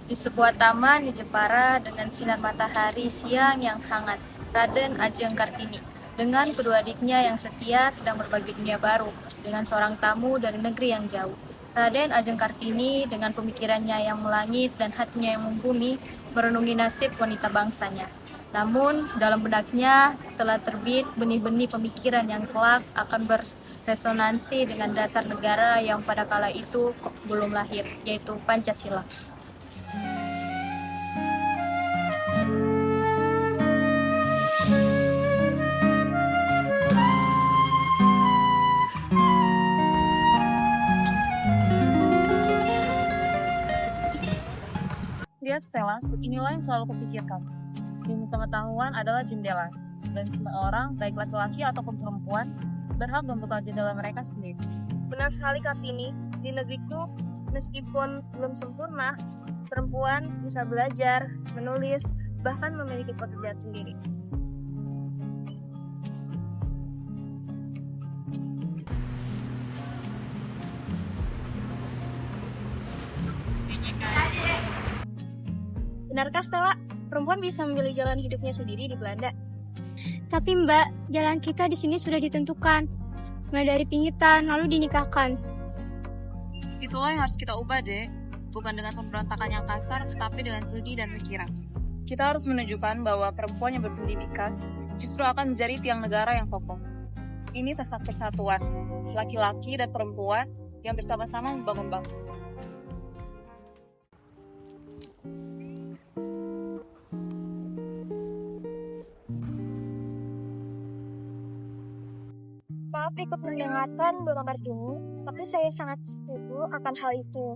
Di sebuah taman di Jepara dengan sinar matahari siang yang hangat, Raden Ajeng Kartini dengan kedua adiknya yang setia sedang berbagi dunia baru dengan seorang tamu dari negeri yang jauh. Raden Ajeng Kartini dengan pemikirannya yang melangit dan hatinya yang membumi merenungi nasib wanita bangsanya. Namun dalam benaknya telah terbit benih-benih pemikiran yang kelak akan beresonansi dengan dasar negara yang pada kala itu belum lahir, yaitu Pancasila. Lihat Stella, inilah yang selalu kupikirkan. Ilmu pengetahuan adalah jendela, dan semua orang, baik laki-laki ataupun perempuan, berhak membuka jendela mereka sendiri. Benar sekali Kartini, di negeriku meskipun belum sempurna, perempuan bisa belajar, menulis, bahkan memiliki pekerjaan sendiri. Benarkah Stella, perempuan bisa memilih jalan hidupnya sendiri di Belanda? Tapi Mbak, jalan kita di sini sudah ditentukan. Mulai dari pingitan, lalu dinikahkan. Itulah yang harus kita ubah, Dek. Bukan dengan pemberontakan yang kasar, tetapi dengan studi dan pikiran. Kita harus menunjukkan bahwa perempuan yang berpendidikan justru akan menjadi tiang negara yang kokoh. Ini tentang persatuan, laki-laki dan perempuan yang bersama-sama membangun bangsa. Maaf ikut mendengarkan Bapak ini, tapi saya sangat setuju akan hal itu.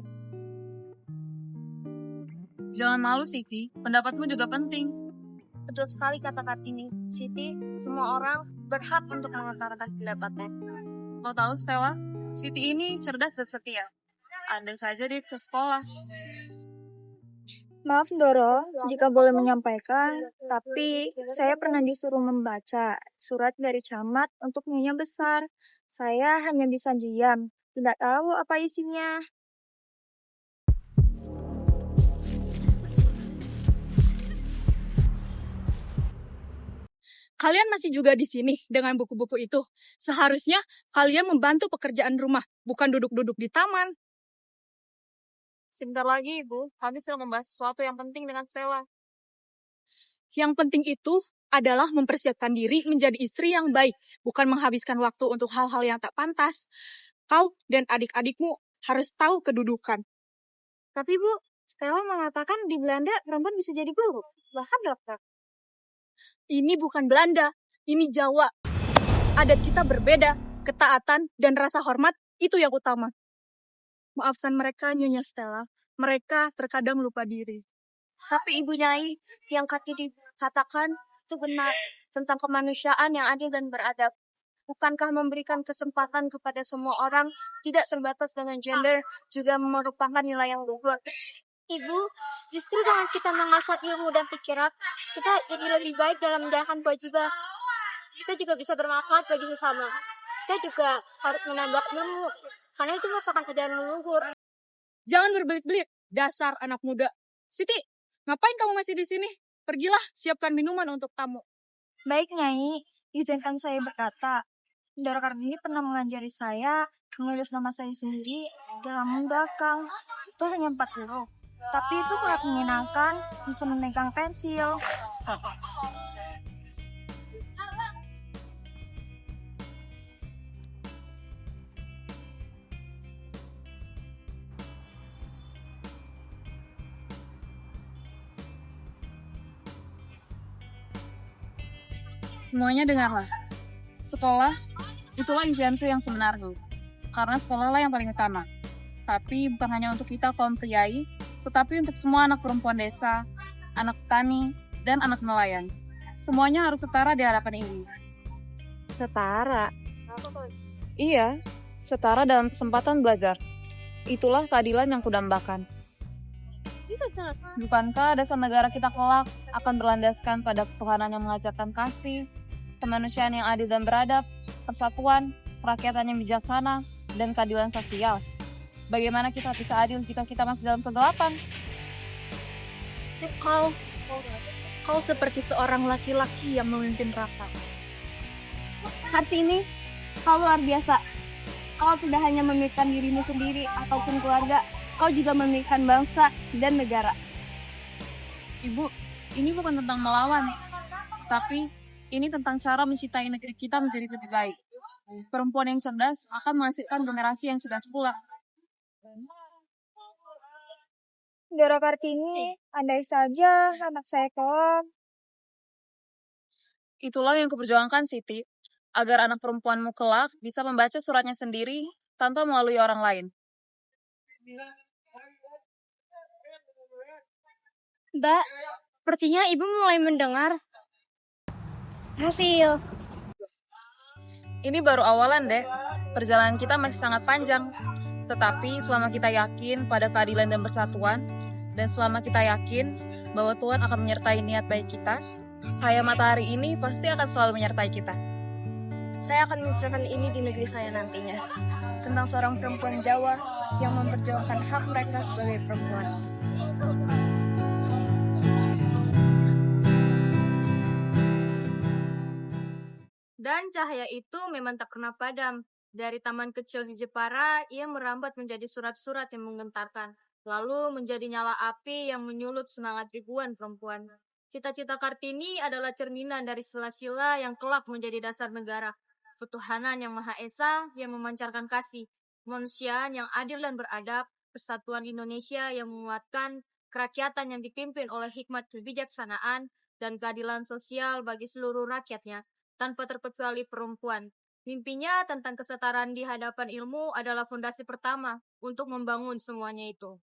Jangan malu, Siti. Pendapatmu juga penting. Betul sekali kata Kartini. Siti, semua orang berhak untuk mengutarakan pendapatnya. Lo tahu, Stella? Siti ini cerdas dan setia. Andai saja dia bisa sekolah. Maaf Doro, jika boleh menyampaikan, tapi saya pernah disuruh membaca surat dari camat untuk nyonya besar. Saya hanya bisa diam, tidak tahu apa isinya. Kalian masih juga di sini dengan buku-buku itu. Seharusnya kalian membantu pekerjaan rumah, bukan duduk-duduk di taman. Sebentar lagi, Ibu. Kami sedang membahas sesuatu yang penting dengan Stella. Yang penting itu adalah mempersiapkan diri menjadi istri yang baik, bukan menghabiskan waktu untuk hal-hal yang tak pantas. Kau dan adik-adikmu harus tahu kedudukan. Tapi Bu, Stella mengatakan di Belanda perempuan bisa jadi guru, bahkan dokter. Ini bukan Belanda, ini Jawa. Adat kita berbeda, ketaatan dan rasa hormat itu yang utama. Maafkan mereka, Nyonya Stella. Mereka terkadang lupa diri. Tapi Ibu Nyai, yang Kartini katakan itu benar tentang kemanusiaan yang adil dan beradab. Bukankah memberikan kesempatan kepada semua orang tidak terbatas dengan gender juga merupakan nilai yang luhur? Ibu, justru dengan kita mengasah ilmu dan pikiran, kita jadi lebih baik dalam menjalankan kewajiban. Kita juga bisa bermanfaat bagi sesama. Kita juga harus menambah ilmu, karena itu merupakan ajaran leluhur. Jangan berbelit-belit, dasar anak muda. Siti, ngapain kamu masih di sini? Pergilah, siapkan minuman untuk tamu. Baik Nyai, izinkan saya berkata. Doro Kartini pernah mengajari saya menulis nama saya sendiri dalam belakang. Itu hanya 4 huruf. Tapi itu sangat menyenangkan, bisa memegang pensil. Semuanya dengarlah. Sekolah, itulah impianku yang sebenarnya. Karena sekolahlah yang paling utama. Tapi bukan hanya untuk kita kaum priai, tetapi untuk semua anak perempuan desa, anak petani, dan anak nelayan. Semuanya harus setara di hadapan ibu. Setara. Iya, setara dalam kesempatan belajar. Itulah keadilan yang kudambakan. Bukankah dasar negara kita kelak akan berlandaskan pada ketuhanan yang mengajarkan kasih, kemanusiaan yang adil dan beradab, persatuan, kerakyatan yang bijaksana, dan keadilan sosial? Bagaimana kita bisa adil jika kita masih dalam kegelapan? Kau seperti seorang laki-laki yang memimpin rapat. Kartini, kau luar biasa. Kau tidak hanya memikirkan dirimu sendiri ataupun keluarga, kau juga memikirkan bangsa dan negara. Ibu, ini bukan tentang melawan, tapi ini tentang cara mencintai negeri kita menjadi lebih baik. Perempuan yang cerdas akan menghasilkan generasi yang cerdas pula. Dora Kartini, andai saja anak saya kelak. Itulah yang kuperjuangkan, Siti, agar anak perempuanmu kelak bisa membaca suratnya sendiri tanpa melalui orang lain. Mbak, sepertinya ibu mulai mendengar. Hasil. Ini baru awalan, Dek. Perjalanan kita masih sangat panjang. Tetapi selama kita yakin pada keadilan dan persatuan, dan selama kita yakin bahwa Tuhan akan menyertai niat baik kita, cahaya matahari ini pasti akan selalu menyertai kita. Saya akan menceritakan ini di negeri saya nantinya. Tentang seorang perempuan Jawa yang memperjuangkan hak mereka sebagai perempuan. Dan cahaya itu memang tak pernah padam. Dari taman kecil di Jepara, ia merambat menjadi surat-surat yang menggentarkan, lalu menjadi nyala api yang menyulut semangat ribuan perempuan. Cita-cita Kartini adalah cerminan dari sila-sila yang kelak menjadi dasar negara. Ketuhanan yang Maha Esa yang memancarkan kasih, kemanusiaan yang adil dan beradab, persatuan Indonesia yang menguatkan, kerakyatan yang dipimpin oleh hikmat kebijaksanaan, dan keadilan sosial bagi seluruh rakyatnya, tanpa terkecuali perempuan. Mimpinya tentang kesetaraan di hadapan ilmu adalah fondasi pertama untuk membangun semuanya itu.